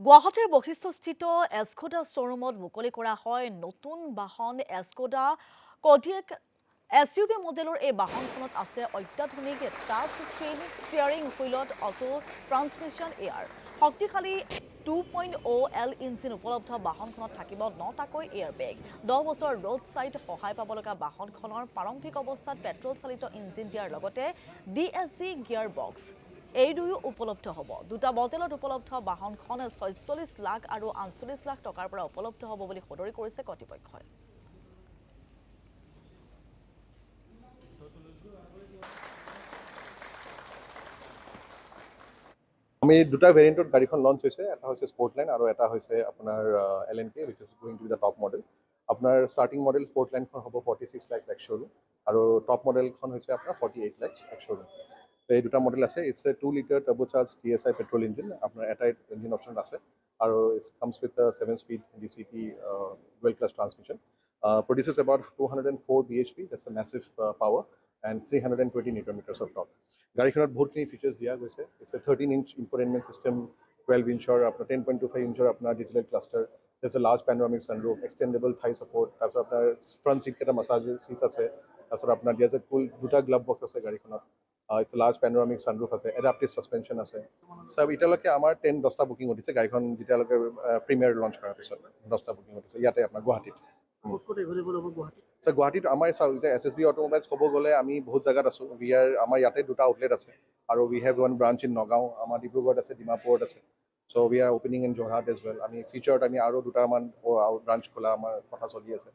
গুৱাহাটীৰ বশিষ্ঠস্থিত এস্কোডা শ্ব'ৰুমত মুকলি কৰা হয় নতুন বাহন এস্কোডা কডিয়েক SUV মডেলৰ এই বাহনখনত আছে অত্যাধুনিক টাচ স্ক্ৰীন ষ্টিয়াৰিং হুইলত অটো ট্ৰান্সমিশ্যন এয়াৰ শক্তিশালী 2.0L ইঞ্জিন উপলব্ধ বাহনখনত থাকিব 9টাকৈ এয়াৰ বেগ 10 বছৰ ৰোড সাইড সহায় পাব লগা বাহনখনৰ প্ৰাৰম্ভিক অৱস্থাত পেট্ৰল চালিত ইঞ্জিন দিয়াৰ লগতে DSG গিয়াৰ বক্স এই দুয়ো উপলব্ধ হ'ব দুটা মডেলত উপলব্ধ বাহনখন ৪৬ লাখ আৰু ৪৮ লাখ টকাৰ পৰা উপলব্ধ হ'ব বুলি সদৰি কৰিছে কৰ্তৃপক্ষই আমি দুটা ভেৰিয়েণ্টত গাড়ীখন লঞ্চ হৈছে এটা হৈছে স্পৰ্টলাইন আৰু এটা হৈছে আপোনাৰ LNK which is going to be the top model আপোনাৰ ষ্টাৰ্টিং মডেল স্পৰ্টলাইনখন হ'ব 46 লাখ এক্স শ্ব'ৰুম আৰু টপ মডেলখন হৈছে আপোনাৰ 48 লাখ এক্স শ্ব'ৰুম এই দুটা মডেল আছে it's a 2 litre turbocharge TSI petrol engine আপোনাৰ এটা ইঞ্জিন অপশ্যন আছে আৰু it comes with 7 speed DCT dual clutch transmission produces about 204 bhp that's a massive power and 320 newton meters of torque গাড়ীখনত বহুতখিনি features দিয়া গৈছে it's a 13-inch infotainment system 12 ইঞ্চৰ আপোনাৰ 10.25 ইঞ্চৰ আপোনাৰ digital cluster there's a large panoramic sunroof extendable thigh support তাৰপিছত আপোনাৰ ফ্ৰণ্ট চিট কেইটা মাছাজ চিট আছে তাৰপিছত আপোনাৰ দিয়া যে কুল দুটা গ্লাভ বক্স আছে গাড়ীখনত ইটছ লাৰ্জ পেনোৰামিক ছানৰুফ আছে এডাপ্টিভ ছাছপেনশ্যন আছে চব এতিয়ালৈকে আমাৰ 10-10টা বুকিং উঠিছে গাড়ীখন যেতিয়ালৈকে প্ৰিমিয়াৰ লঞ্চ কৰাৰ পিছত 10টা বুকিং উঠিছে ইয়াতে আপোনাৰ গুৱাহাটীত গুৱাহাটীত আমাৰ চাওক এতিয়া SSB অট'মোবাইলছ ক'ব গ'লে আমি বহুত জেগাত আছোঁ আমাৰ ইয়াতে দুটা আউটলেট আছে আৰু we have one branch in Nagaon আমাৰ ডিব্ৰুগড়ত আছে ডিমাপুৰত আছে so' we are opening in Jorhat as well আমি ফিউচাৰত আমি আৰু দুটামান ব্ৰাঞ্চ খোলা আমাৰ কথা চলি আছে